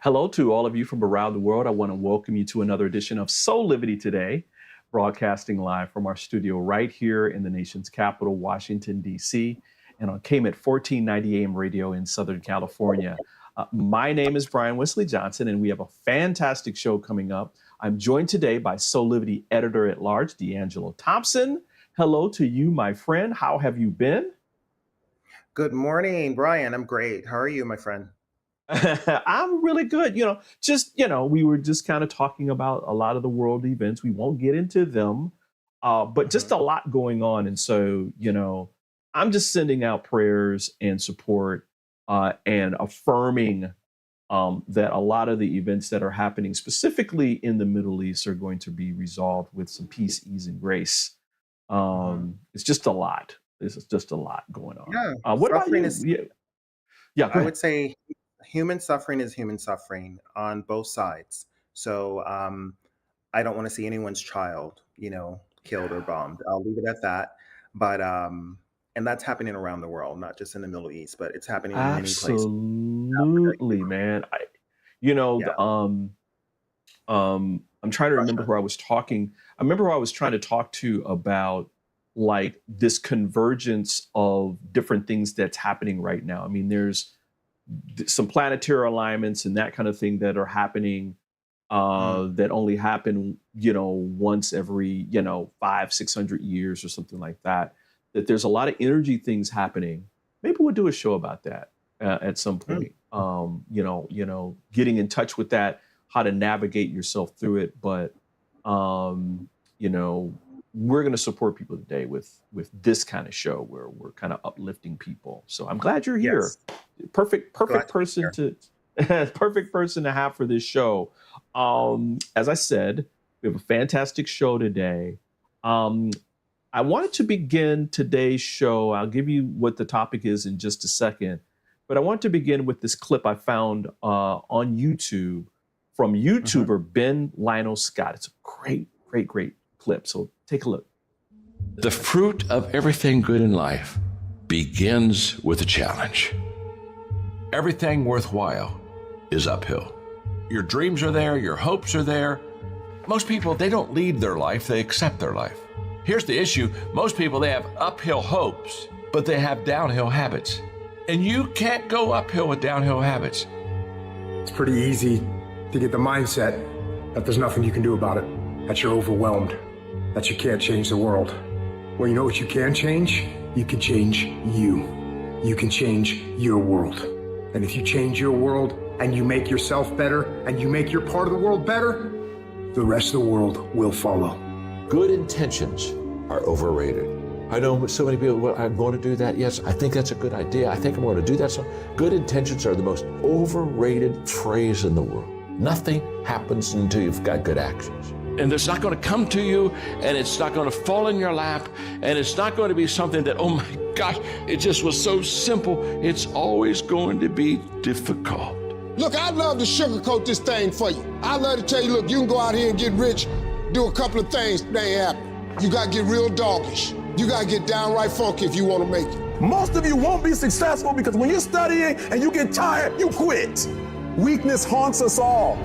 Hello to all of you from around the world. I want to welcome you to another edition of Soulivity Today, broadcasting live from our studio right here in the nation's capital, Washington, D.C., and on KMET 1490 AM radio in Southern California. My name is Brian Westley Johnson, and we have a fantastic show coming up. I'm joined today by Soulivity Editor-at-Large, D'Angelo Thompson. Hello to you, my friend. How have you been? Good morning, Brian. I'm great. How are you, my friend? I'm really good. We were just kind of talking about a lot of the world events. We won't get into them, but just a lot going on. And so, I'm just sending out prayers and support and affirming that a lot of the events that are happening specifically in the Middle East are going to be resolved with some peace, ease, and grace. It's just a lot. This is just a lot going on. Yeah, What about you? suffering is, Yeah, go I ahead. would say human suffering is human suffering on both sides. So I don't want to see anyone's child, killed or bombed. I'll leave it at that. But and that's happening around the world, not just in the Middle East, but it's happening in many places. Absolutely, man. Yeah. I'm trying to remember Russia. who I was talking. I remember who I was trying to talk to about like this convergence of different things that's happening right now. I mean, there's some planetary alignments and that kind of thing that are happening that only happen, once every, 500-600 years or something like that. That there's a lot of energy things happening. Maybe we'll do a show about that at some point. Getting in touch with that, how to navigate yourself through it. But we're going to support people today with this kind of show where we're kind of uplifting people. So I'm glad you're here. Yes. Perfect Glad to be person here. perfect person to have for this show. As I said, we have a fantastic show today. I wanted to begin today's show. I'll give you what the topic is in just a second, but I want to begin with this clip I found on YouTube from YouTuber Ben Lionel Scott. It's a great clip. So take a look. The fruit of everything good in life begins with a challenge. Everything worthwhile is uphill. Your dreams are there, your hopes are there. Most people, they don't lead their life, they accept their life. Here's the issue. Most people, they have uphill hopes, but they have downhill habits. And you can't go uphill with downhill habits. It's pretty easy to get the mindset that there's nothing you can do about it, that you're overwhelmed, that you can't change the world. Well, you know what you can change? You can change you. You can change your world. And if you change your world and you make yourself better and you make your part of the world better, the rest of the world will follow. Good intentions are overrated. I know so many people, well, I'm going to do that. Yes, I think that's a good idea. I think I'm going to do that. So good intentions are the most overrated phrase in the world. Nothing happens until you've got good actions. And it's not going to come to you, and it's not going to fall in your lap, and it's not going to be something that, oh my gosh, it just was so simple. It's always going to be difficult. Look, I'd love to sugarcoat this thing for you. I'd love to tell you, look, you can go out here and get rich, do a couple of things, they ain't happen. You got to get real doggish. You got to get downright funky if you want to make it. Most of you won't be successful because when you're studying and you get tired, you quit. Weakness haunts us all.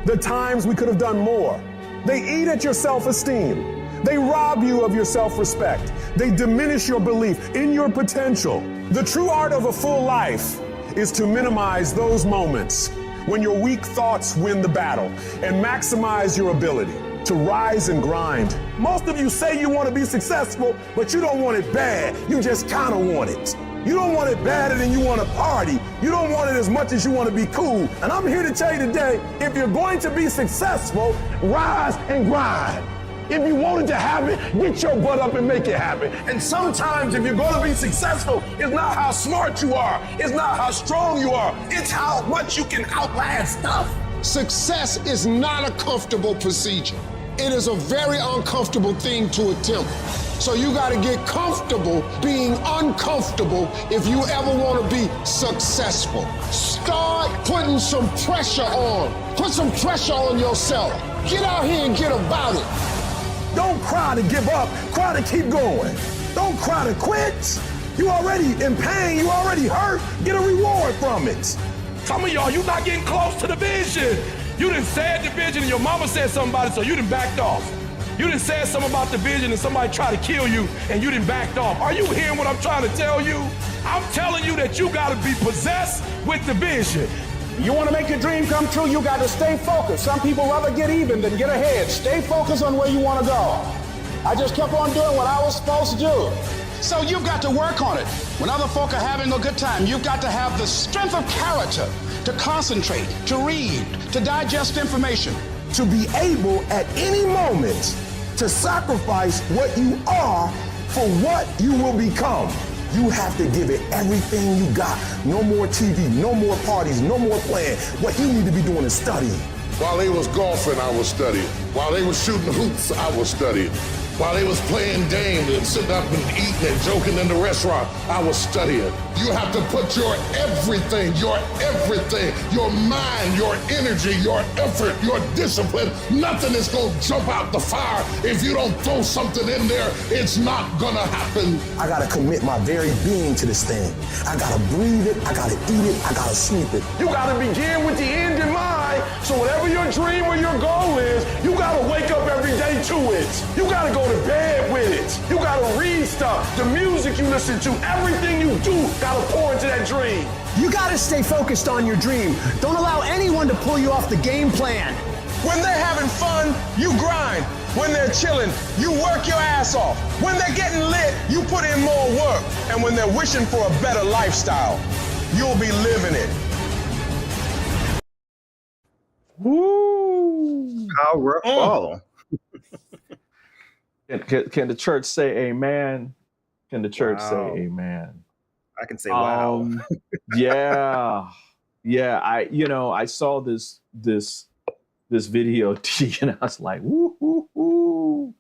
The times we could have done more. They eat at your self-esteem. They rob you of your self-respect. They diminish your belief in your potential. The true art of a full life is to minimize those moments when your weak thoughts win the battle and maximize your ability to rise and grind. Most of you say you want to be successful, but you don't want it bad. You just kind of want it. You don't want it badder than you want to party. You don't want it as much as you want to be cool. And I'm here to tell you today, if you're going to be successful, rise and grind. If you wanted to happen, get your butt up and make it happen. And sometimes if you're going to be successful, it's not how smart you are. It's not how strong you are. It's how much you can outlast stuff. Success is not a comfortable procedure. It is a very uncomfortable thing to attempt. So you got to get comfortable being uncomfortable if you ever want to be successful. Start putting some pressure on. Put some pressure on yourself. Get out here and get about it. Don't cry to give up. Cry to keep going. Don't cry to quit. You already in pain. You already hurt. Get a reward from it. Some of y'all, you not getting close to the vision. You done said the vision and your mama said something about it, so you done backed off. You done said something about the vision and somebody tried to kill you and you done backed off. Are you hearing what I'm trying to tell you? I'm telling you that you gotta be possessed with the vision. You want to make your dream come true, you got to stay focused. Some people rather get even than get ahead. Stay focused on where you want to go. I just kept on doing what I was supposed to do. So you've got to work on it. When other folk are having a good time, you've got to have the strength of character to concentrate, to read, to digest information. To be able at any moment to sacrifice what you are for what you will become. You have to give it everything you got. No more TV, no more parties, no more playing. What you need to be doing is studying. While they was golfing, I was studying. While they was shooting hoops, I was studying. While they was playing games and sitting up and eating and joking in the restaurant, I was studying. You have to put your everything, your mind, your energy, your effort, your discipline. Nothing is going to jump out the fire. If you don't throw something in there, it's not going to happen. I got to commit my very being to this thing. I got to breathe it, I got to eat it, I got to sleep it. You got to begin with the end in mind. So whatever your dream or your goal is, you got to wake up every day to it. You got to go to bed with it. You got to read stuff. The music you listen to, everything you do, got to pour into that dream. You got to stay focused on your dream. Don't allow anyone to pull you off the game plan. When they're having fun, you grind. When they're chilling, you work your ass off. When they're getting lit, you put in more work. And when they're wishing for a better lifestyle, you'll be living it. Woo! How rough fall. Can the church say amen? Can the church Wow. say amen? I can say wow. Yeah. I saw this video and I was like, woo, woo, woo.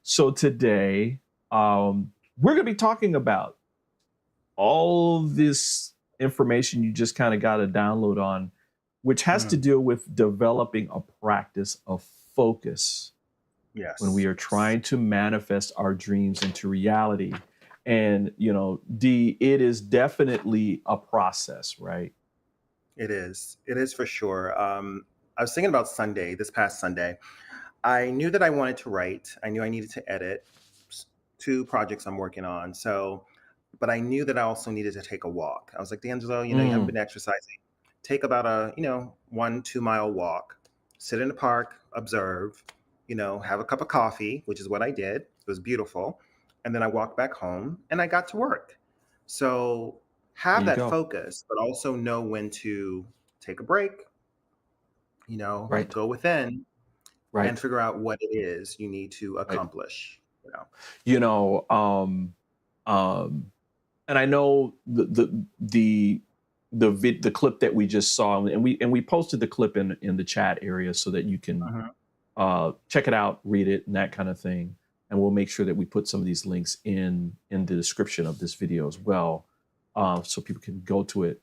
So today, we're going to be talking about all this information you just kind of got to download on, which has to deal with developing a practice of focus. Yes. When we are trying to manifest our dreams into reality. And, D, it is definitely a process, right? It is. It is for sure. I was thinking about this past Sunday. I knew that I wanted to write. I knew I needed to edit 2 projects I'm working on. But I knew that I also needed to take a walk. I was like, D'Angelo, you haven't been exercising. Take about a, 1-2 mile walk, sit in the park, observe, have a cup of coffee, which is what I did. It was beautiful. And then I walked back home and I got to work. So have that focus, but also know when to take a break, Right. go within Right. and figure out what it is you need to accomplish. And I know the clip that we just saw, and we posted the clip in the chat area so that you can check it out, read it, and that kind of thing. And we'll make sure that we put some of these links in the description of this video as well, so people can go to it.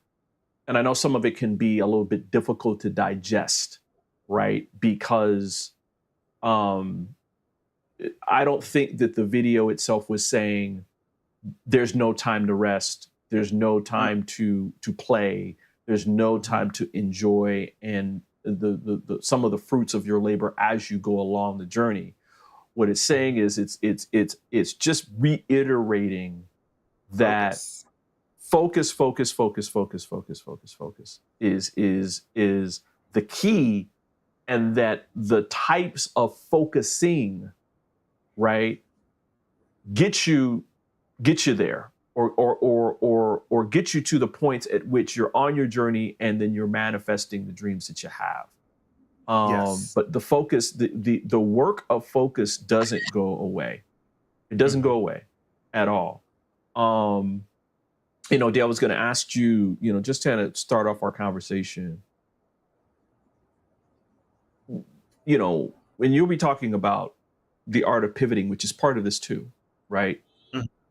And I know some of it can be a little bit difficult to digest, right? Because I don't think that the video itself was saying there's no time to rest, there's no time to play, there's no time to enjoy and the some of the fruits of your labor as you go along the journey. What it's saying is it's just reiterating that focus is the key, and that the types of focusing, right, get you there, or get you to the points at which you're on your journey and then you're manifesting the dreams that you have. But the focus, the work of focus doesn't go away. It doesn't go away at all. Dale, was going to ask you, just to kind of start off our conversation, when you'll be talking about the art of pivoting, which is part of this too, right?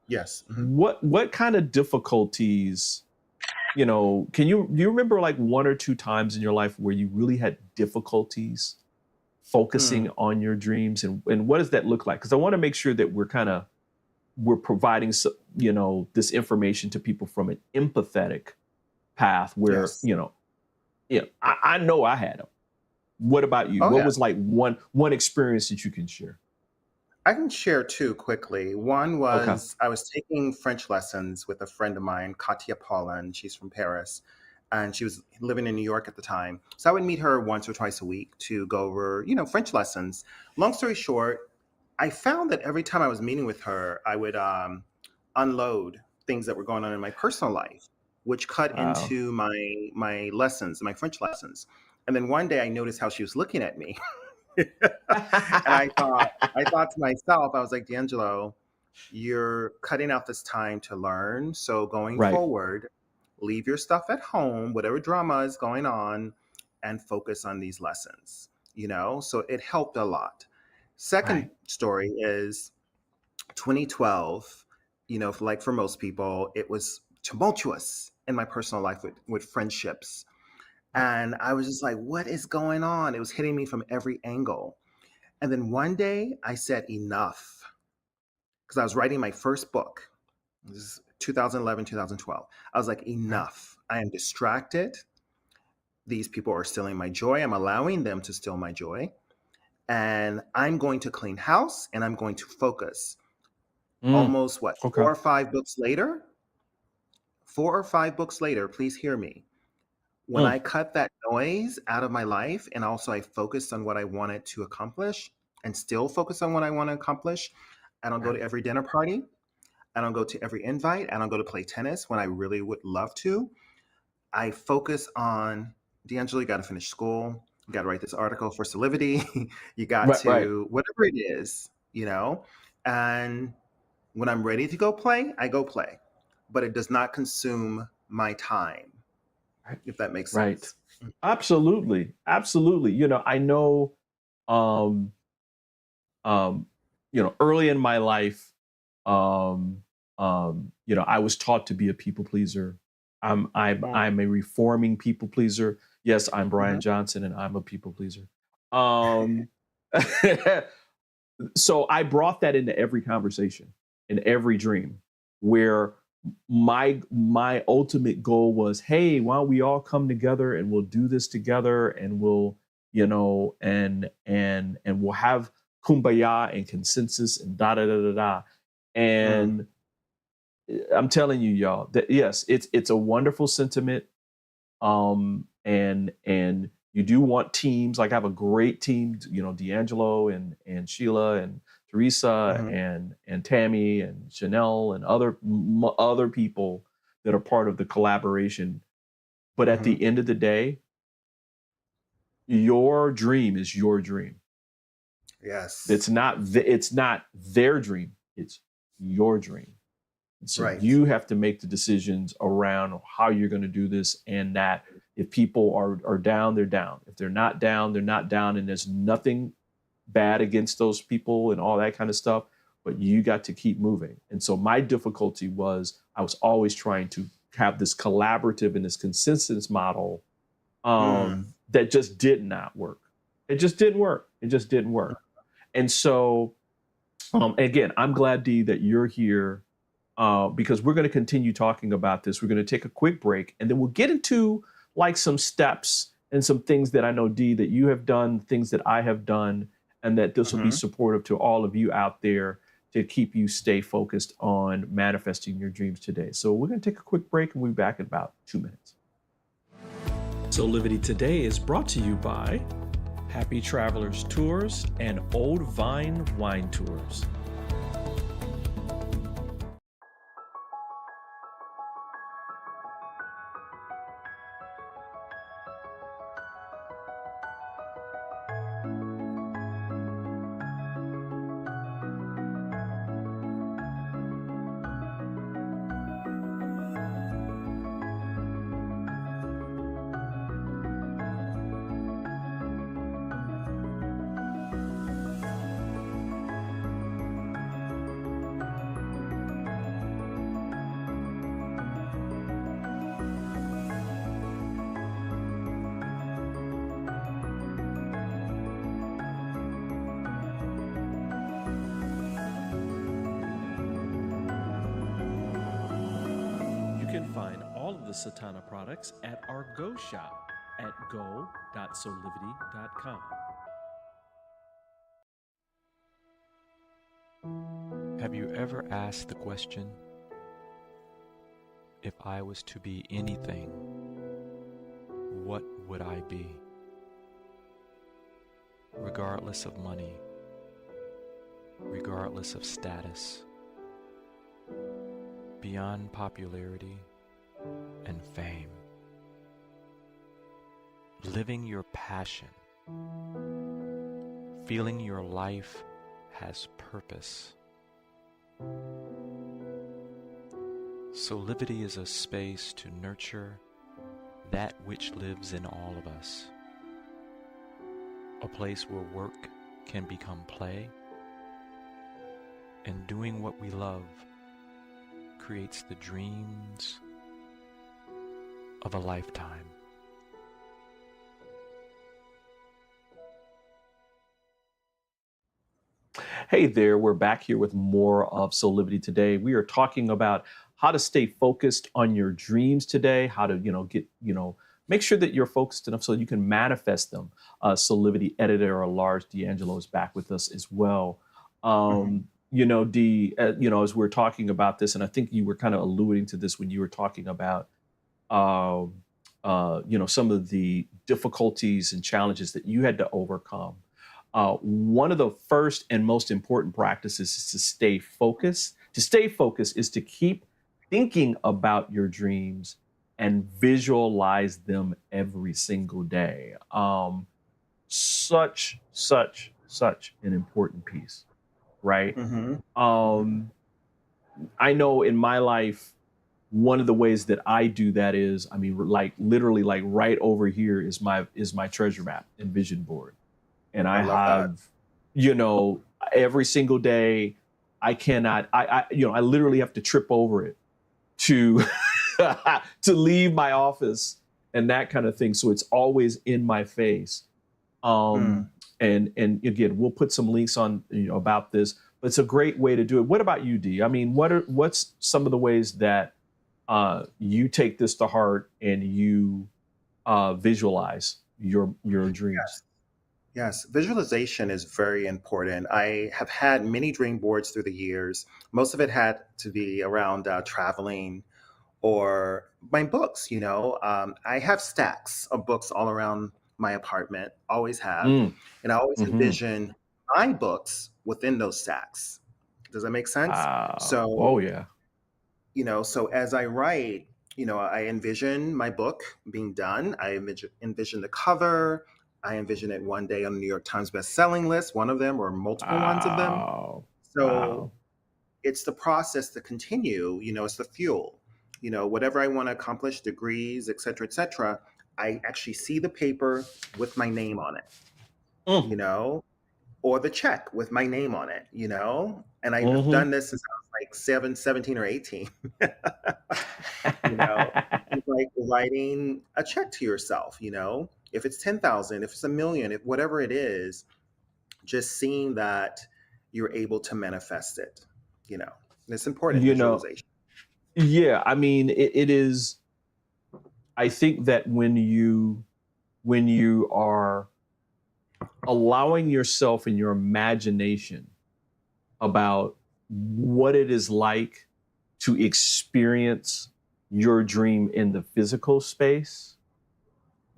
Yes. What kind of difficulties, do you remember like 1 or 2 times in your life where you really had difficulties focusing on your dreams, and what does that look like? Because I want to make sure that we're providing, this information to people from an empathetic path where, Yeah, I know I had them. What about you? Oh What yeah. was like one experience that you can share? I can share two quickly. One Okay. was I was taking French lessons with a friend of mine, Katia Paulin. She's from Paris, and she was living in New York at the time. So I would meet her once or twice a week to go over, French lessons. Long story short, I found that every time I was meeting with her, I would unload things that were going on in my personal life, which cut Wow. into my lessons, my French lessons. And then one day I noticed how she was looking at me. And I thought to myself, I was like, D'Angelo, you're cutting out this time to learn. So going Right. forward, leave your stuff at home, whatever drama is going on, and focus on these lessons, So it helped a lot. Second Right. story is 2012, like for most people, it was tumultuous in my personal life with friendships. And I was just like, what is going on? It was hitting me from every angle. And then one day I said enough because I was writing my first book. This is 2011, 2012. I was like, Right. enough. I am distracted. These people are stealing my joy. I'm allowing them to steal my joy. And I'm going to clean house and I'm going to focus. Mm, Almost what, okay. 4 or 5 books later? 4 or 5 books later, please hear me. When Mm, I cut that noise out of my life and also I focused on what I wanted to accomplish and still focus on what I want to accomplish, I don't go right. to every dinner party. I don't go to every invite. I don't go to play tennis when I really would love to. I focus on D'Angelo, you got to finish school. You got to write this article for Soulivity. You got Right. Right. to, whatever it is. And when I'm ready to go play, I go play. But it does not consume my time, Right. if that makes Right. sense. Absolutely. Absolutely. I know um early in my life, I was taught to be a people pleaser. Mm, I'm a reforming people pleaser. Yes, I'm Brian mhm, Johnson and I'm a people pleaser. Um so I brought that into every conversation, in every dream, where my ultimate goal was, hey, why don't we all come together and we'll do this together and we'll, and we'll have kumbaya and consensus and da da da da da. mm, And I'm telling you, y'all, that yes, it's a wonderful sentiment. And you do want teams. Like I have a great team, D'Angelo and Sheila and Teresa mhm, and Tammy and Chanel and other people that are part of the collaboration. But at mhm. the end of the day, your dream is your dream. Yes. It's not their dream. It's your dream. And so Right. you have to make the decisions around how you're going to do this, and that if people are down, they're down. If they're not down, they're not down. And there's nothing bad against those people and all that kind of stuff, but you got to keep moving. And so my difficulty was I was always trying to have this collaborative and this consensus model Mm, that just did not work. It just didn't work. It just didn't work. And so again, I'm glad, Dee, that you're here because we're going to continue talking about this. We're going to take a quick break and then we'll get into like some steps and some things that I know, Dee, that you have done, things that I have done, and that this will be mhm. supportive to all of you out there to keep you stay focused on manifesting your dreams today. So we're going to take a quick break and we'll be back in about 2 minutes. Soulivity Today is brought to you by Happy Travelers Tours and Old Vine Wine Tours. You can find all of the Satana products at our Go Shop at go.soulivity.com. Have you ever asked the question, if I was to be anything, what would I be? Regardless of money, regardless of status, beyond popularity and fame. Living your passion, feeling your life has purpose. Soulivity is a space to nurture that which lives in all of us. A place where work can become play, and doing what we love creates the dreams of a lifetime. Hey there, we're back here with more of Soulivity today. We are talking about how to stay focused on your dreams today, how to, make sure that you're focused enough so you can manifest them. Soulivity editor Lars D'Angelo is back with us as well. Dee, as we're talking about this, and I think you were kind of alluding to this when you were talking about, some of the difficulties and challenges that you had to overcome. One of the first and most important practices is to stay focused. To stay focused is to keep thinking about your dreams and visualize them every single day. Such an important piece, right? I know in my life, one of the ways that I do that is, literally right over here is my treasure map and vision board. And I have, every single day, I literally have to trip over it to to leave my office and that kind of thing. So it's always in my face. And again, we'll put some links on about this, but it's a great way to do it. What about you, Dee? I mean, what's some of the ways that you take this to heart and you visualize your dreams? Yes, visualization is very important. I have had many dream boards through the years. Most of it had to be around traveling or my books. I have stacks of books all around my apartment, always have. And I always envision my books within those stacks. Does that make sense? So as I write, I envision my book being done. I envision the cover. I envision it one day on the New York Times best-selling list, one of them or multiple ones of them. So it's the process to continue, it's the fuel. Whatever I want to accomplish, degrees, et cetera, I actually see the paper with my name on it, or the check with my name on it, and I've done this since I was like 17 or 18. It's like writing a check to yourself, if it's 10,000, if it's 1 million, if whatever it is, just seeing that you're able to manifest it, and it's important. Visualization. Yeah, I mean, it is. I think that when you are allowing yourself in your imagination about what it is like to experience your dream in the physical space,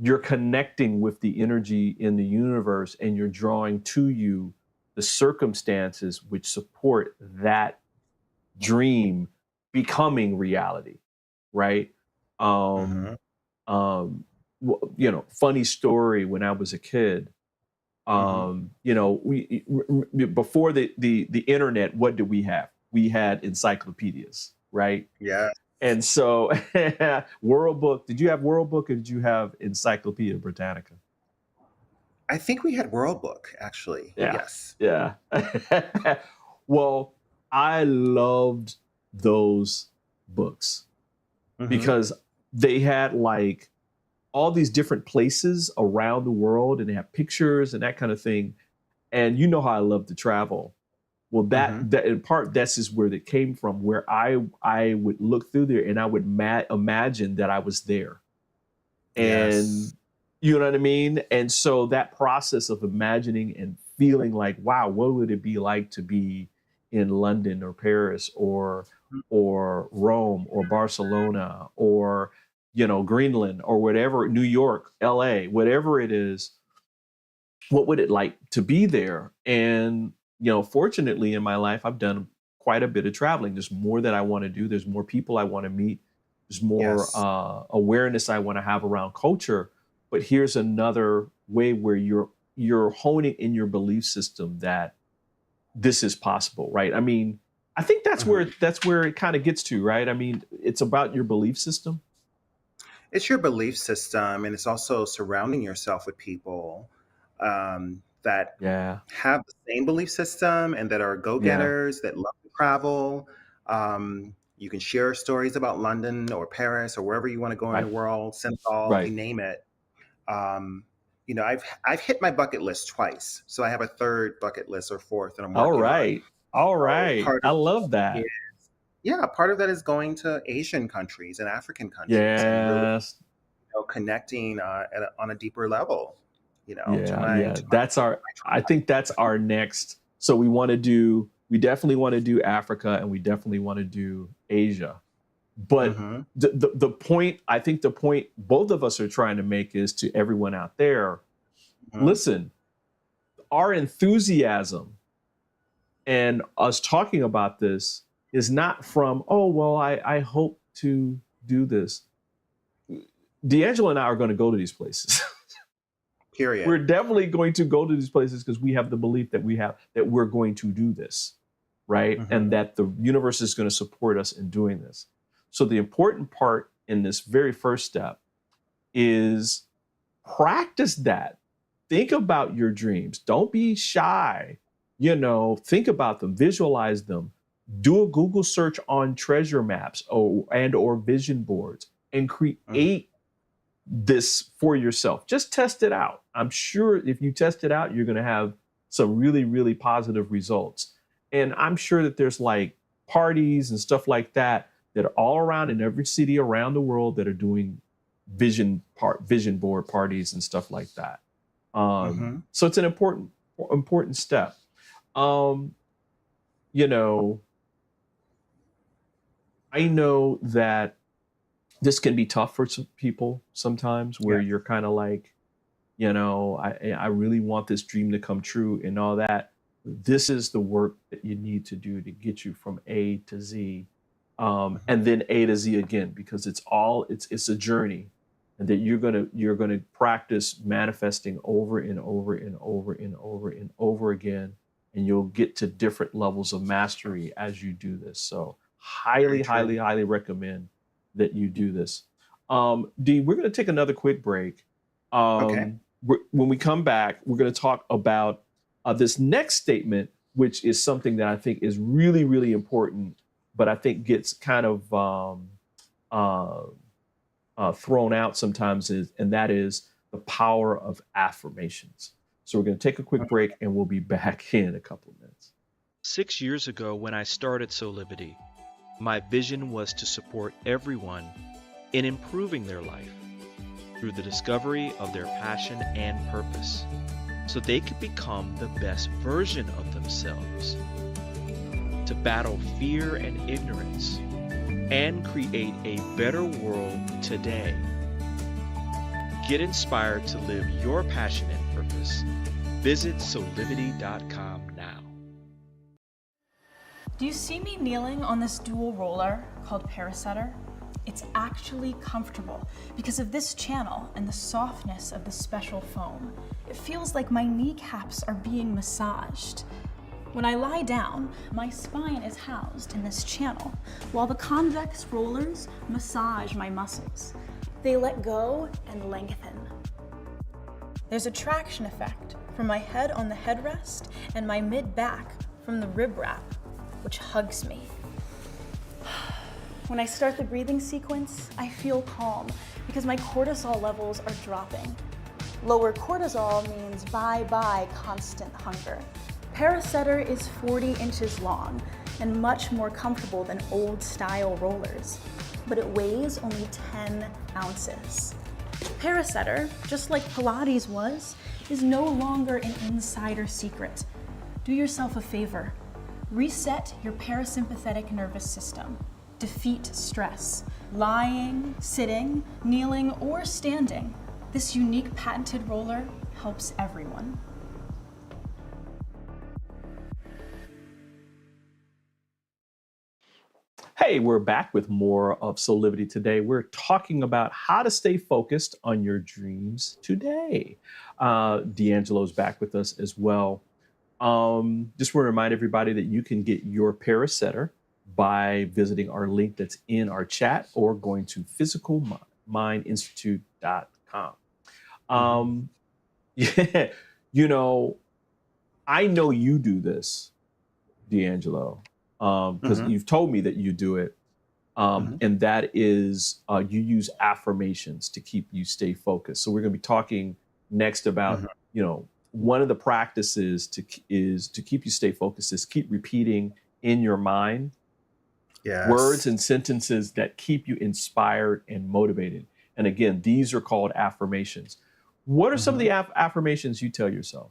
you're connecting with the energy in the universe and you're drawing to you the circumstances which support that dream becoming reality, right? Funny story, when I was a kid, we before the internet, what did we have? We had encyclopedias, right? Yeah. And so World Book, did you have World Book or did you have Encyclopedia Britannica? I think we had World Book, actually. Yeah. Yes. Yeah. Well, I loved those books because they had like all these different places around the world and they have pictures and that kind of thing. And you know how I love to travel. Well, that in part, that's just where it came from, where I would look through there and I would imagine that I was there. And, You know what I mean? And so that process of imagining and feeling like, wow, what would it be like to be in London or Paris or Rome or Barcelona or, you know, Greenland or whatever, New York, LA, whatever it is, what would it like to be there? And, you know, fortunately in my life, I've done quite a bit of traveling. There's more that I want to do. There's more people I want to meet. There's more Yes. awareness I want to have around culture. But here's another way where you're honing in your belief system that this is possible, right? I mean, I think that's where it kind of gets to, right? I mean, it's about your belief system. It's your belief system, and it's also surrounding yourself with people that Yeah. have the same belief system and that are go-getters, that love to travel. You can share stories about London or Paris or wherever you want to go in Right. the world, Senegal, Right. you name it. You know, I've hit my bucket list twice, so I have a third bucket list or fourth that I'm All working on. right. All right. part I of love that. it Yeah, part of that is going to Asian countries and African countries and really, Yes. connecting on a deeper level. You know, to Yeah. my Yeah. to my, That's our, I think that's our next. So we definitely want to do Africa and we definitely want to do Asia. But Mhm. the point, I think the point both of us are trying to make is to everyone out there, Mhm. listen, our enthusiasm and us talking about this is not from, oh, well, I hope to do this. D'Angelo and I are going to go to these places. Period. We're definitely going to go to these places because we have the belief that we're going to do this, right? Mhm. And that the universe is going to support us in doing this. So the important part in this very first step is practice that. Think about your dreams. Don't be shy. You know, think about them, visualize them. Do a Google search on treasure maps or vision boards and create this for yourself. Just test it out. I'm sure if you test it out, you're going to have some really, really positive results. And I'm sure that there's like parties and stuff like that are all around in every city around the world that are doing vision board parties and stuff like that. So it's an important step. You know, I know that this can be tough for some people sometimes where Yeah. you're kind of like, you know, I really want this dream to come true and all that. This is the work that you need to do to get you from A to Z, and then A to Z again, because it's a journey, and that you're gonna practice manifesting over and over and over and over and over again, and you'll get to different levels of mastery as you do this. So highly, highly, highly recommend that you do this. Dee, we're going to take another quick break. Okay. When we come back, we're going to talk about this next statement, which is something that I think is really, really important, but I think gets kind of thrown out sometimes, and that is the power of affirmations. So we're going to take a quick break, and we'll be back in a couple of minutes. 6 years ago, when I started Soulivity, my vision was to support everyone in improving their life through the discovery of their passion and purpose, so they could become the best version of themselves, to battle fear and ignorance, and create a better world today. Get inspired to live your passion and purpose. Visit Soulivity.com now. Do you see me kneeling on this dual roller called Parasetter? It's actually comfortable because of this channel and the softness of the special foam. It feels like my kneecaps are being massaged. When I lie down, my spine is housed in this channel, while the convex rollers massage my muscles. They let go and lengthen. There's a traction effect from my head on the headrest and my mid-back from the rib wrap, which hugs me. When I start the breathing sequence, I feel calm because my cortisol levels are dropping. Lower cortisol means bye-bye constant hunger. Parasetter is 40 inches long and much more comfortable than old-style rollers, but it weighs only 10 ounces. Parasetter, just like Pilates was, is no longer an insider secret. Do yourself a favor. Reset your parasympathetic nervous system. Defeat stress. Lying, sitting, kneeling, or standing. This unique patented roller helps everyone. Hey, we're back with more of Soulivity today. We're talking about how to stay focused on your dreams today. D'Angelo's back with us as well. Just want to remind everybody that you can get your Parasetter by visiting our link that's in our chat or going to physicalmindinstitute.com. Yeah, you know, I know you do this, D'Angelo, because you've told me that you do it. And that is you use affirmations to keep you stay focused. So we're going to be talking next about, you know, one of the practices to keep you stay focused is keep repeating in your mind words and sentences that keep you inspired and motivated. And again, these are called affirmations. What are some of the affirmations you tell yourself?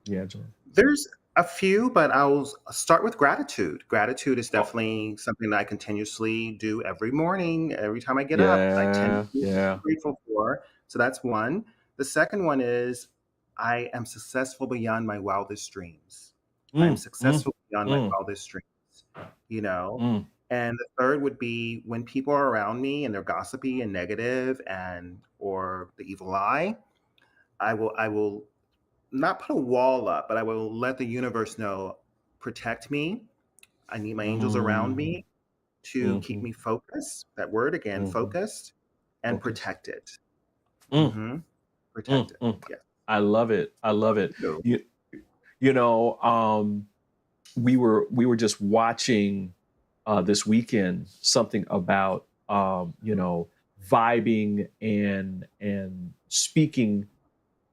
Yeah, John. There's a few, but I'll start with gratitude. Gratitude is definitely something that I continuously do every morning. Every time I get up, I tend to be grateful for. So that's one. The second one is I am successful beyond my wildest dreams. I am successful beyond my wildest dreams, you know? And the third would be when people are around me and they're gossipy and negative or the evil eye, I will not put a wall up, but I will let the universe know, protect me. I need my angels around me to keep me focused. That word again, focused and protected. Protected. Yeah. I love it. I love it. No. You know, we were just watching this weekend something about you know, vibing and speaking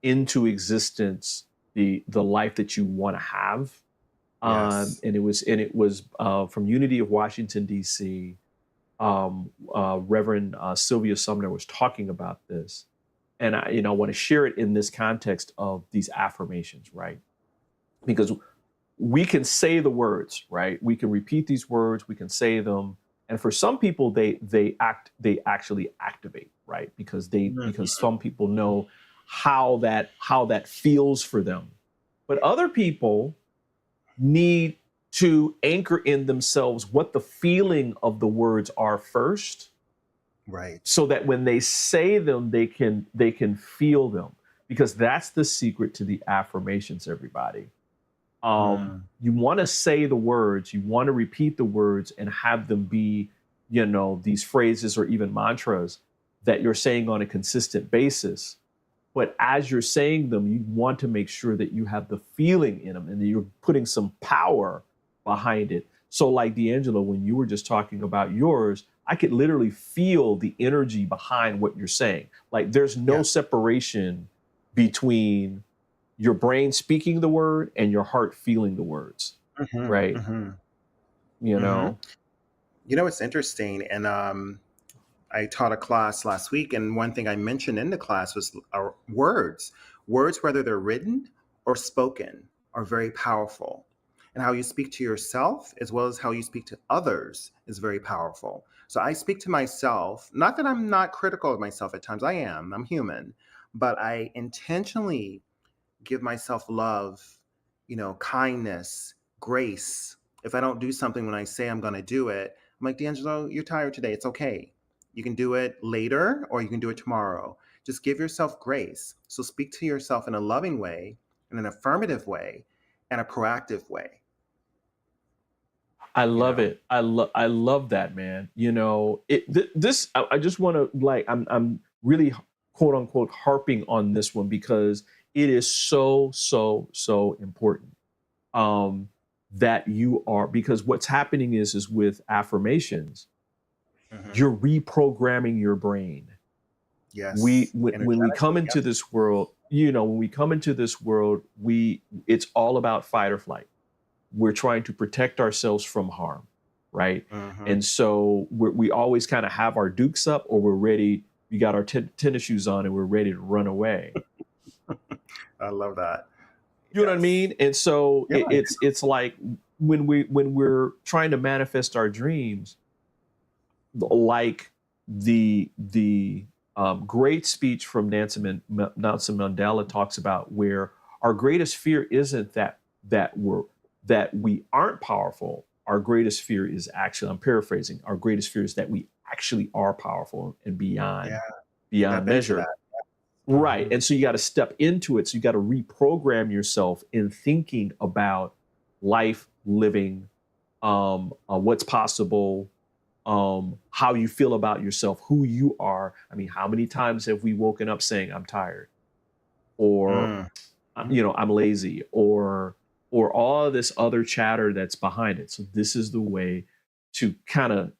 into existence the life that you want to have. And it was from Unity of Washington, D.C. Reverend Sylvia Sumner was talking about this. And I want to share it in this context of these affirmations, right? Because we can say the words, right? We can repeat these words, we can say them. And for some people, they actually activate, right? Because some people know how that feels for them. But other people need to anchor in themselves what the feeling of the words are first. Right. So that when they say them, they can feel them, because that's the secret to the affirmations, everybody. You want to say the words, you want to repeat the words and have them be, you know, these phrases or even mantras that you're saying on a consistent basis. But as you're saying them, you want to make sure that you have the feeling in them and that you're putting some power behind it. So like D'Angelo, when you were just talking about yours, I could literally feel the energy behind what you're saying. Like there's no separation between your brain speaking the word and your heart feeling the words, right? You know? You know, it's interesting. And I taught a class last week, and one thing I mentioned in the class was words. Words, whether they're written or spoken, are very powerful. And how you speak to yourself as well as how you speak to others is very powerful. So I speak to myself, not that I'm not critical of myself at times, I'm human, but I intentionally give myself love, you know, kindness, grace. If I don't do something when I say I'm going to do it, I'm like, D'Angelo, you're tired today. It's okay. You can do it later or you can do it tomorrow. Just give yourself grace. So speak to yourself in a loving way, in an affirmative way, and a proactive way. I love it. I love that, man. You know, I just want to I'm really quote unquote harping on this one because it is so important that you are, because what's happening is with affirmations, you're reprogramming your brain. Yes. When we come into this world, it's all about fight or flight. We're trying to protect ourselves from harm, right? And so we always kind of have our dukes up, or we're ready, we got our tennis shoes on and we're ready to run away. I love that. You know what I mean? And so Yeah. it's like when we're trying to manifest our dreams, like the great speech from Nelson Mandela talks about, where our greatest fear isn't that we aren't powerful. Our greatest fear is actually, I'm paraphrasing, our greatest fear is that we actually are powerful and beyond measure. That. Right. And so you got to step into it. So you got to reprogram yourself in thinking about life, living, what's possible, how you feel about yourself, who you are. I mean, how many times have we woken up saying, I'm tired, or, I'm lazy, or all of this other chatter that's behind it. So this is the way to kind of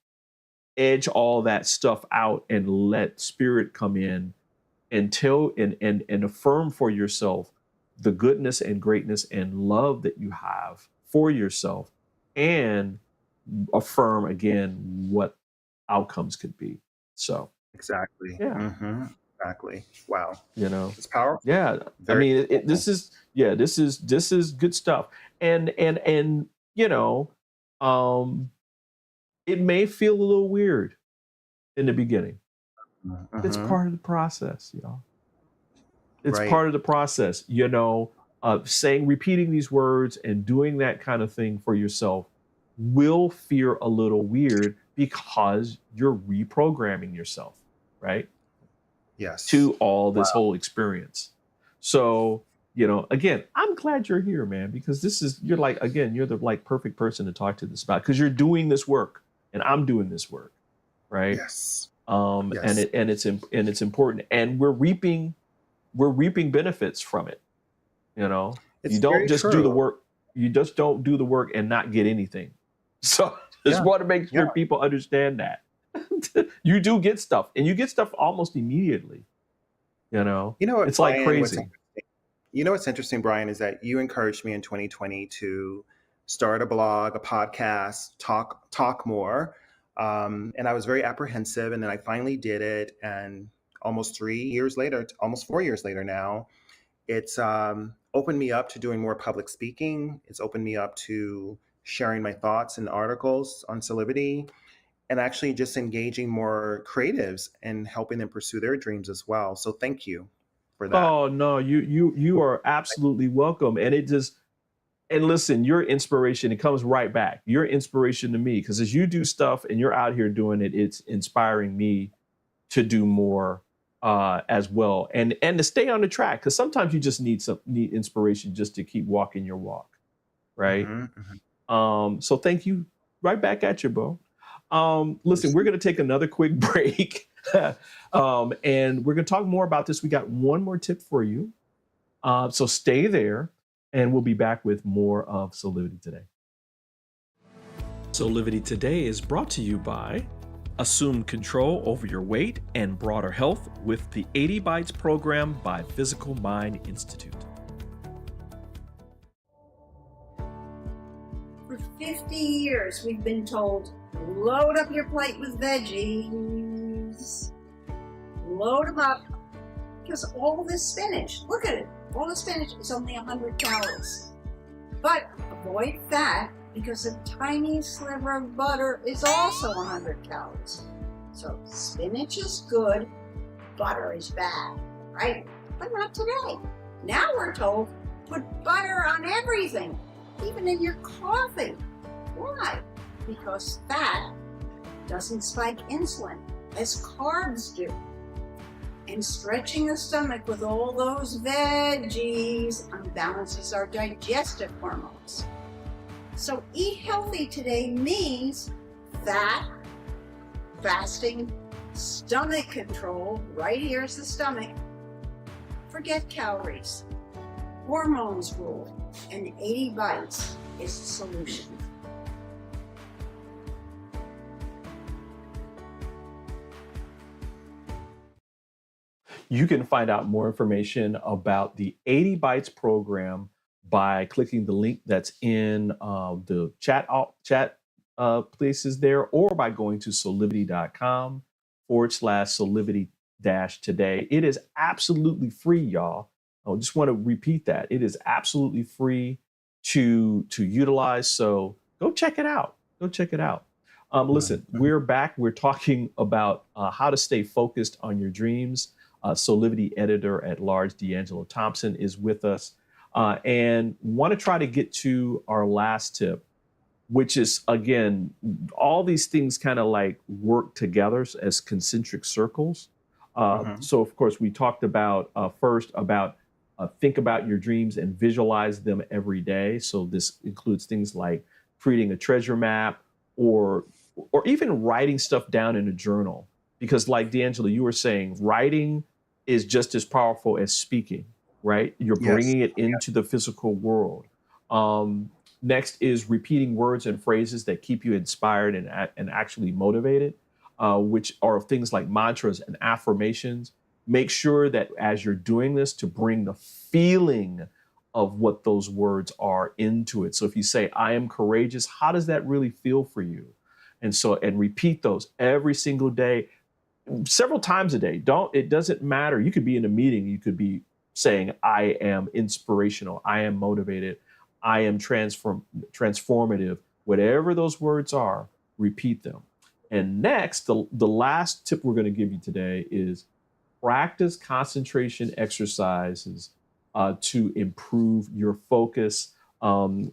edge all that stuff out and let spirit come in and tell and affirm for yourself the goodness and greatness and love that you have for yourself, and affirm again what outcomes could be. So Exactly. yeah. Exactly. Wow. It's powerful. Yeah. Very I mean, this is good stuff. And it may feel a little weird in the beginning. It's part of the process, y'all. It's Right. part of the process, repeating these words and doing that kind of thing for yourself will feel a little weird because you're reprogramming yourself, right? Yes. To all this whole experience. So, again, I'm glad you're here, man, because you're the perfect person to talk to this about, because you're doing this work and I'm doing this work, right? Yes. And it's important, and we're reaping benefits from it. It's You don't very just do true. the work. You just don't do the work and not get anything. So just want to make sure people understand that. You do get stuff, and you get stuff almost immediately. What, It's like Brian, crazy. what's interesting, Brian, is that you encouraged me in 2020 to start a blog, a podcast, talk more. And I was very apprehensive, and then I finally did it. And almost 4 years later now, it's opened me up to doing more public speaking. It's opened me up to sharing my thoughts and articles on Soulivity, and actually just engaging more creatives and helping them pursue their dreams as well. So thank you for that. Oh no, you are absolutely welcome. And listen, your inspiration, it comes right back. Your inspiration to me, because as you do stuff and you're out here doing it, it's inspiring me to do more as well, and to stay on the track, because sometimes you just need inspiration just to keep walking your walk, right? So thank you. Right back at you, Bo. Listen, we're going to take another quick break, and we're going to talk more about this. We got one more tip for you, so stay there, and we'll be back with more of Soulivity Today. Soulivity Today is brought to you by Assume control over your weight and broader health with the 80 Bites program by Physical Mind Institute. For 50 years, we've been told, load up your plate with veggies. Load them up. Because all this spinach, look at it, all the spinach is only 100 calories. But avoid fat, because a tiny sliver of butter is also 100 calories. So spinach is good, butter is bad, right? But not today. Now we're told, put butter on everything, even in your coffee. Why? Because fat doesn't spike insulin, as carbs do. And stretching the stomach with all those veggies unbalances our digestive hormones. So eat healthy today means fat, fasting, stomach control. Right here's the stomach. Forget calories. Hormones rule, and 80 Bites is the solution. You can find out more information about the 80 Bites program by clicking the link that's in the chat places there, or by going to soulivity.com/Soulivity today. It is absolutely free, y'all. I just want to repeat that. It is absolutely free to utilize. So go check it out. Go check it out. Listen, we're back. We're talking about how to stay focused on your dreams. Soulivity editor at large, D'Angelo Thompson, is with us, and want to try to get to our last tip, which is, again, all these things kind of like work together as concentric circles. So, of course, we talked about first about think about your dreams and visualize them every day. So this includes things like creating a treasure map or even writing stuff down in a journal. Because like D'Angelo, you were saying, writing is just as powerful as speaking, right? You're bringing it into the physical world. Next is repeating words and phrases that keep you inspired and actually motivated, which are things like mantras and affirmations. Make sure that as you're doing this, to bring the feeling of what those words are into it. So if you say, I am courageous, how does that really feel for you? And repeat those every single day, several times a day. It doesn't matter. You could be in a meeting. You could be saying, I am inspirational. I am motivated. I am transformative. Whatever those words are, repeat them. And next, the last tip we're going to give you today is practice concentration exercises to improve your focus,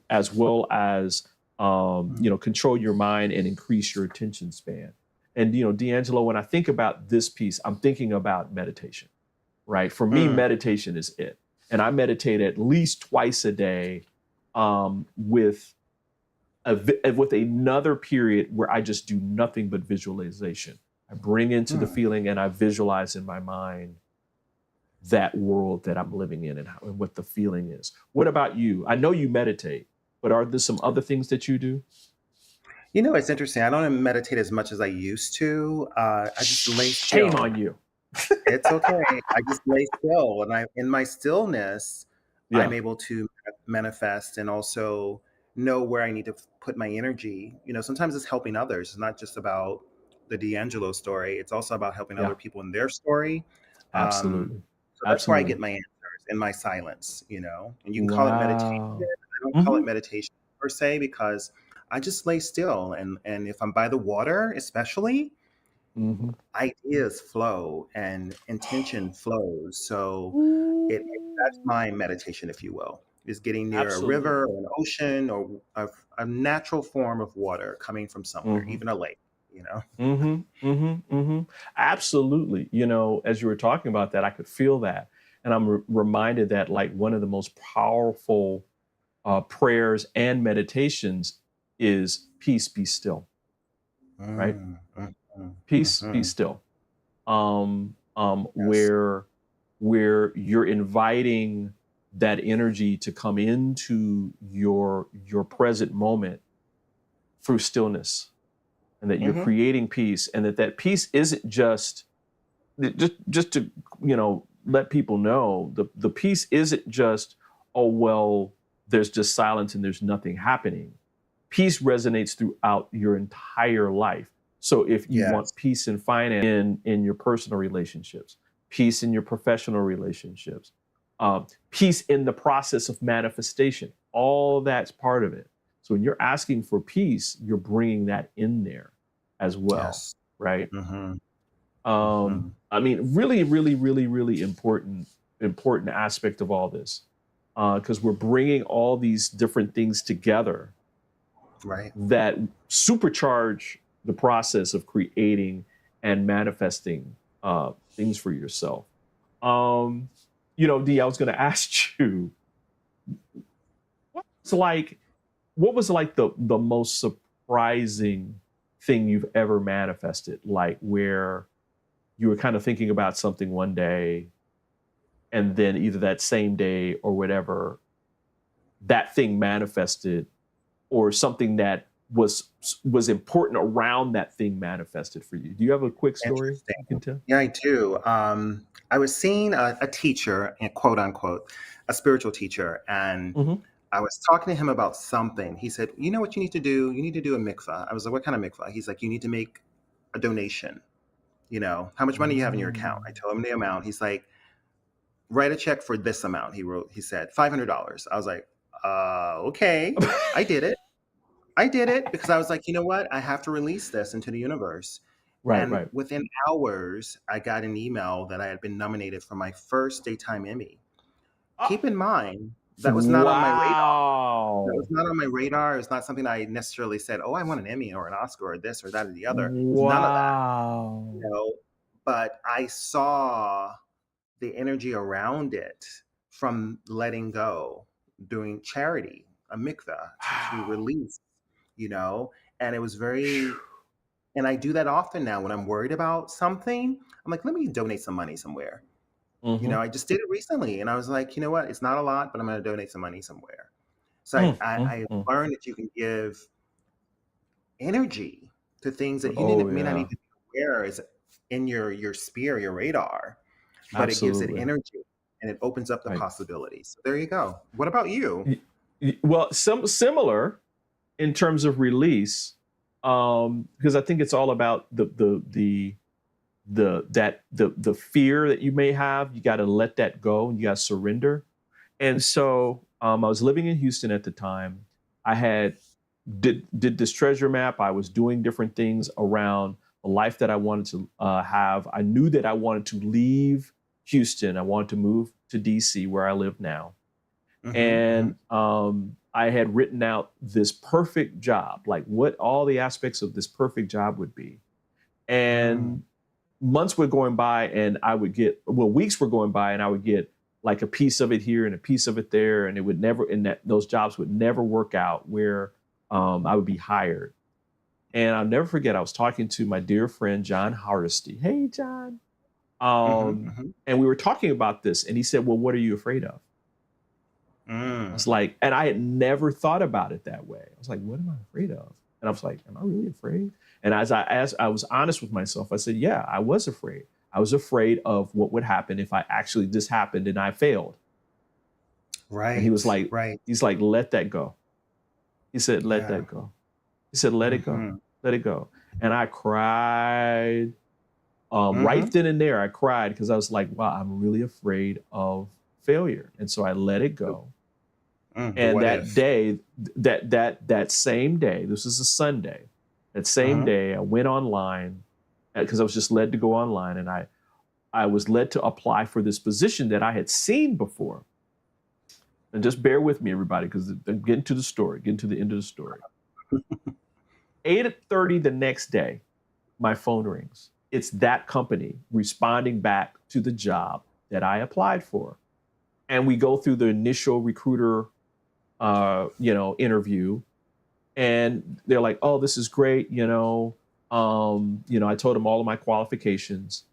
as well as control your mind and increase your attention span. And D'Angelo, when I think about this piece, I'm thinking about meditation, right? For me, meditation is it, and I meditate at least twice a day, with another period where I just do nothing but visualization. I bring into the feeling and I visualize in my mind that world that I'm living in and what the feeling is. What about you? I know you meditate, but are there some other things that you do? It's interesting. I don't meditate as much as I used to. I just lay still. Shame on you. It's okay. I just lay still, and in my stillness, I'm able to manifest and also know where I need to put my energy. Sometimes it's helping others. It's not just about the D'Angelo story. It's also about helping other people in their story. Absolutely. So that's where I get my answers, in my silence, and you can call it meditation. I don't call it meditation per se, because I just lay still. And if I'm by the water, especially, ideas flow and intention flows. So that's my meditation, if you will, is getting near a river or an ocean or a natural form of water coming from somewhere, even a lake. Absolutely. As you were talking about that, I could feel that. And I'm reminded that like one of the most powerful prayers and meditations is peace, be still, right? Peace, be still. Where you're inviting that energy to come into your present moment through stillness. And that you're creating peace, and that peace isn't just to let people know, the peace isn't just, oh well, there's just silence and there's nothing happening. Peace resonates throughout your entire life. So if you want peace in finance, in your personal relationships, peace in your professional relationships, peace in the process of manifestation, all that's part of it. So when you're asking for peace, you're bringing that in there as well, right? I mean, really, really, really, really important aspect of all this, because we're bringing all these different things together, right? That supercharge the process of creating and manifesting things for yourself. Dee, I was going to ask you, what was like the most surprising thing you've ever manifested? Like where you were kind of thinking about something one day, and then either that same day or whatever, that thing manifested, or something that was important around that thing manifested for you. Do you have a quick story you can tell? Yeah, I do. I was seeing a teacher, quote unquote, a spiritual teacher, and I was talking to him about something. He said, you know what you need to do? You need to do a mikvah. I was like, what kind of mikvah? He's like, you need to make a donation. You know, how much money you have in your account? I told him the amount. He's like, write a check for this amount. He said $500. I was like, okay. I did it. Because I was like, you know what? I have to release this into the universe. And Right. within hours, I got an email that I had been nominated for my first daytime Emmy. Keep in mind, that was not on my radar. That was not on my radar. It was not something I necessarily said, oh, I want an Emmy or an Oscar or this or that or the other. It was none of that. You know, but I saw the energy around it from letting go, doing charity, a mikveh, to release, you know, and it was very, and I do that often now when I'm worried about something. I'm like, let me donate some money somewhere. You know, I just did it recently and I was like, you know what? It's not a lot, but I'm going to donate some money somewhere. So I learned that you can give energy to things that you may not even be aware is in your sphere, your radar, but it gives it energy and it opens up the possibilities. So there you go. What about you? Well, similar in terms of release, because I think it's all about the fear that you may have. You got to let that go and you got to surrender. And so I was living in Houston at the time. I had did this treasure map. I was doing different things around the life that I wanted to have. I knew that I wanted to leave Houston. I wanted to move to DC where I live now. And I had written out this perfect job, like what all the aspects of this perfect job would be. And months were going by and I would get, weeks were going by and I would get like a piece of it here and a piece of it there. And it would never, those jobs would never work out where I would be hired. And I'll never forget, I was talking to my dear friend, John Hardesty. Hey, John. And we were talking about this and he said, well, what are you afraid of? I was like, and I had never thought about it that way. I was like, what am I afraid of? And I was like, am I really afraid? And as I was honest with myself, I said, yeah, I was afraid. I was afraid of what would happen if I actually, this happened and I failed. Right. And he was like, he's like, let that go. He said, let that go. He said, let it go, let it go. And I cried right then and there. I cried because I was like, wow, I'm really afraid of failure. And so I let it go. And that day, that same day, this is a Sunday, that same day I went online because I was just led to go online and I was led to apply for this position that I had seen before. And just bear with me, everybody, because I'm getting to the story, getting to the end of the story. 8:30 the next day, my phone rings. It's that company responding back to the job that I applied for. And we go through the initial recruiter, interview, and they're like, "Oh, this is great." I told them all of my qualifications,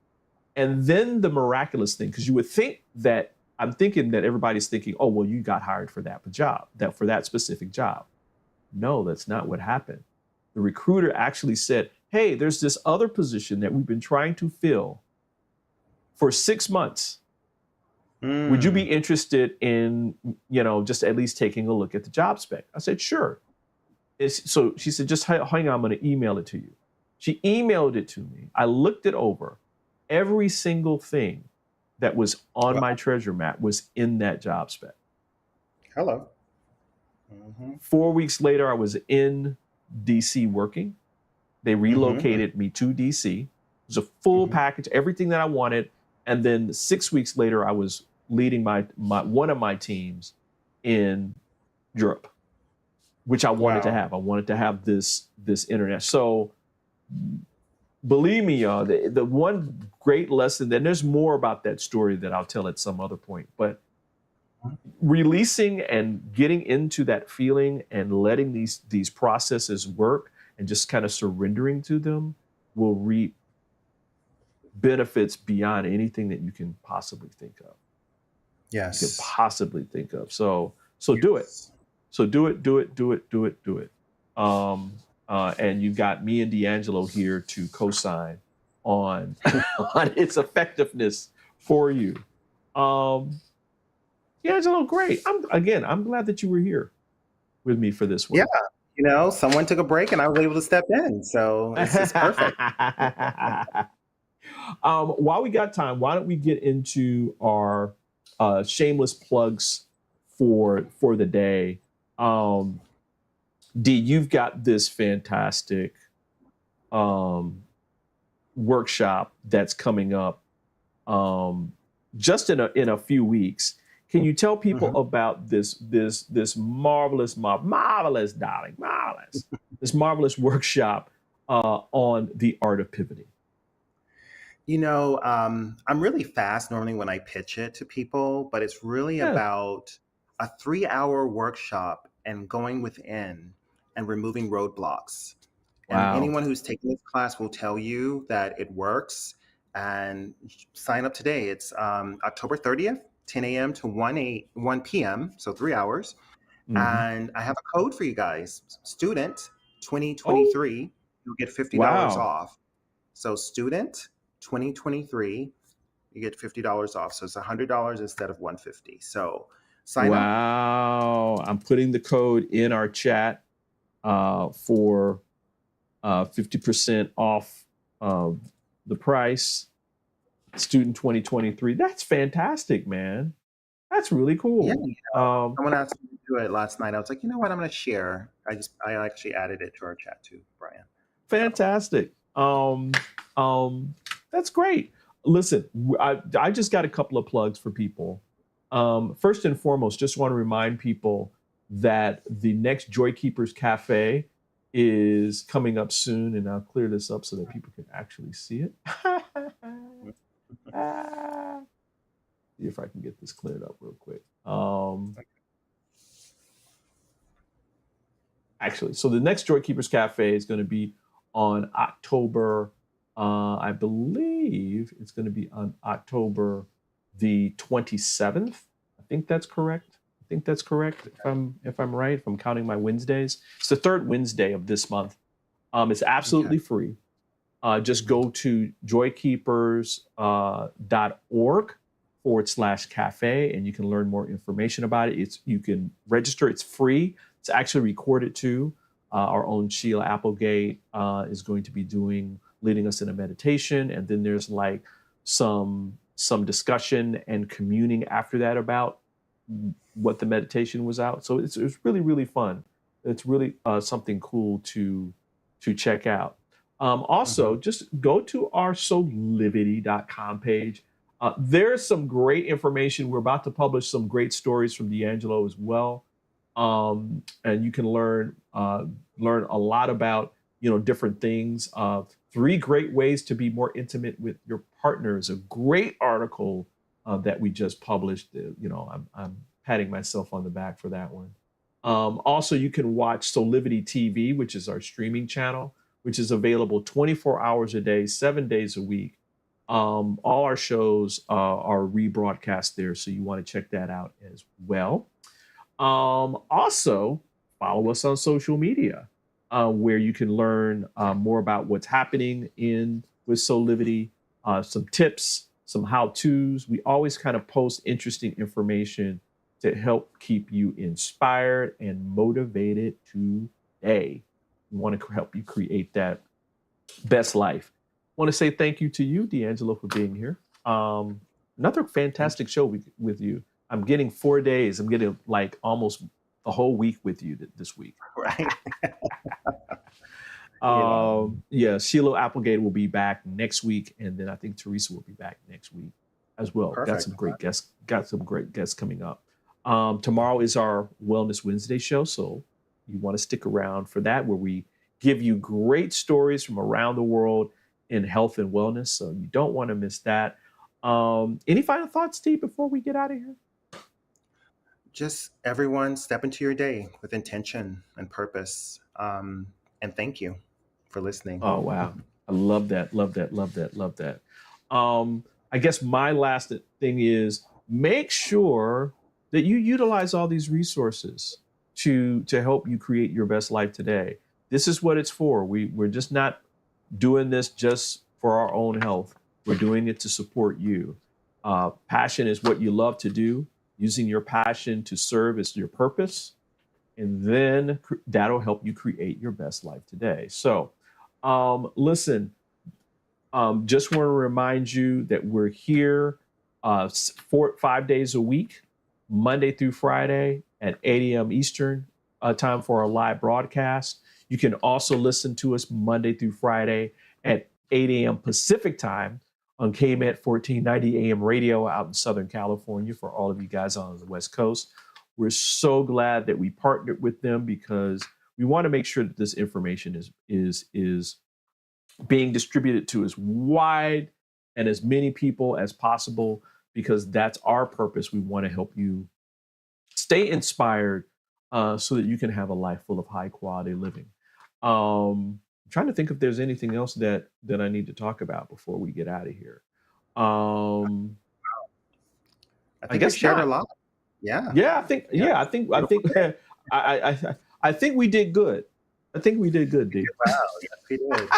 and then the miraculous thing, because you would think that I'm thinking that everybody's thinking, "Oh, well, you got hired for that job, for that specific job." No, that's not what happened. The recruiter actually said, "Hey, there's this other position that we've been trying to fill for 6 months. Would you be interested in, just at least taking a look at the job spec?" I said, "Sure." So she said, "Just hang on, I'm going to email it to you." She emailed it to me. I looked it over. Every single thing that was on my treasure map was in that job spec. Hello. 4 weeks later, I was in DC working. They relocated me to DC. It was a full package, everything that I wanted. And then 6 weeks later, I was leading my one of my teams in Europe, which I wanted to have. I wanted to have this internet. So believe me, y'all, the one great lesson, and there's more about that story that I'll tell at some other point, but releasing and getting into that feeling and letting these processes work and just kind of surrendering to them will reap benefits beyond anything that you can possibly think of. Yes. You could possibly think of. So do it. So do it. And you've got me and D'Angelo here to co-sign on its effectiveness for you. D'Angelo, great. I'm glad that you were here with me for this one. Yeah. Someone took a break and I was able to step in. So it's perfect. While we got time, why don't we get into our shameless plugs for the day? D, you've got this fantastic workshop that's coming up just in a few weeks. Can you tell people about this marvelous, darling, this marvelous workshop on the art of pivoting? You know, I'm really fast normally when I pitch it to people, but it's really about a 3-hour workshop and going within and removing roadblocks. Wow. And anyone who's taken this class will tell you that it works. And sign up today. It's October 30th, 10 a.m. to 1 p.m., so 3 hours. And I have a code for you guys. Student 2023, you'll get $50 off. So student 2023, you get $50 off. So it's $100 instead of $150. So sign up. Wow. I'm putting the code in our chat for 50% off the price. Student 2023. That's fantastic, man. That's really cool. Yeah, someone asked me to do it last night. I was like, you know what? I'm going to share. I actually added it to our chat too, Brian. Fantastic. That's great. Listen, I just got a couple of plugs for people. First and foremost, just want to remind people that the next Joy Keepers Cafe is coming up soon, and I'll clear this up so that people can actually see it. See if I can get this cleared up real quick. Actually, so the next Joy Keepers Cafe is going to be on October, I believe it's going to be on October the 27th. I think that's correct. If I'm right, if I'm counting my Wednesdays. It's the third Wednesday of this month. It's absolutely free. Just go to joykeepers.org/cafe and you can learn more information about it. You can register. It's free. It's actually recorded too. Our own Sheila Applegate is going to be leading us in a meditation, and then there's like some discussion and communing after that about what the meditation was out. So it's really, really fun. It's really something cool to check out. Also, just go to our Soulivity.com page. There's some great information. We're about to publish some great stories from D'Angelo as well. And you can learn a lot about, different things. 3 great ways to be more intimate with your partner is a great article that we just published. I'm patting myself on the back for that one. Also, you can watch Soulivity TV, which is our streaming channel, which is available 24 hours a day, 7 days a week. All our shows are rebroadcast there, so you want to check that out as well. Also, follow us on social media, where you can learn more about what's happening with Soulivity, some tips, some how-tos. We always kind of post interesting information to help keep you inspired and motivated today. We want to help you create that best life. I want to say thank you to you, D'Angelo, for being here. Another fantastic show with you. I'm getting 4 days. I'm getting like almost the whole week with you this week. Right. Sheila Applegate will be back next week, and then I think Teresa will be back next week as well. Perfect. Got some great guests coming up. Tomorrow is our Wellness Wednesday show, so you want to stick around for that, where we give you great stories from around the world in health and wellness. So you don't want to miss that. Any final thoughts, Steve, before we get out of here? Just everyone step into your day with intention and purpose. And thank you for listening. Oh, wow. I love that. I guess my last thing is make sure that you utilize all these resources to help you create your best life today. This is what it's for. We're just not doing this just for our own health. We're doing it to support you. Passion is what you love to do. Using your passion to serve as your purpose. And then that'll help you create your best life today. So listen, Just want to remind you that we're here 5 days a week, Monday through Friday at 8 a.m. Eastern time for our live broadcast. You can also listen to us Monday through Friday at 8 a.m. Pacific time on KMET 1490 AM radio out in Southern California for all of you guys on the West Coast. We're so glad that we partnered with them because we want to make sure that this information is being distributed to as wide and as many people as possible, because that's our purpose. We want to help you stay inspired so that you can have a life full of high quality living. I'm trying to think if there's anything else that I need to talk about before we get out of here. I think guess we shared not. a lot. Yeah. Yeah, I think we did good. I think we did good, D. Wow, yes, we did.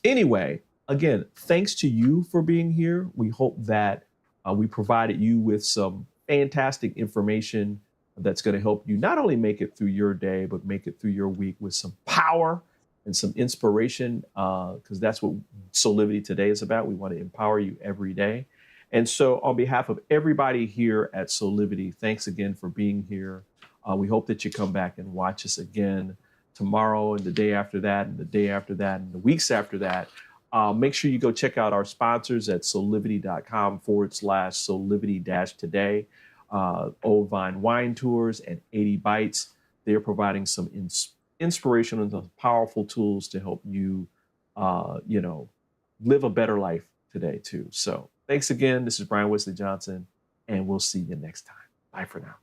Anyway, again, thanks to you for being here. We hope that we provided you with some fantastic information that's going to help you not only make it through your day, but make it through your week with some power and some inspiration, because that's what Soulivity Today is about. We want to empower you every day. And so on behalf of everybody here at Soulivity, thanks again for being here. We hope that you come back and watch us again tomorrow and the day after that and the day after that and the weeks after that. Make sure you go check out our sponsors at soulivity.com/Soulivity-today. Old Vine Wine Tours and 80 Bites. They're providing some inspirational and powerful tools to help you, live a better life today too. So thanks again. This is Brian Wesley Johnson, and we'll see you next time. Bye for now.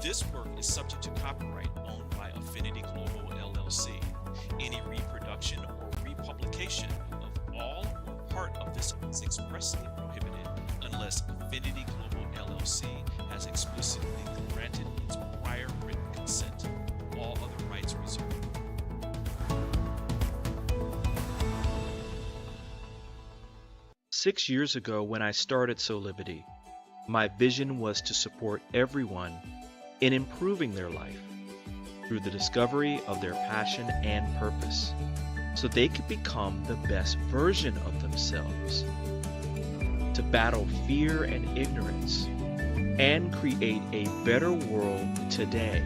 This work is subject to copyright owned by Affinity Global LLC. Any reproduction or republication of all or part of this is expressly prohibited unless Affinity Global LLC has explicitly granted its prior written consent. All other rights reserved. "6 years ago, when I started Soulivity, my vision was to support everyone in improving their life through the discovery of their passion and purpose, so they could become the best version of themselves, to battle fear and ignorance, and create a better world today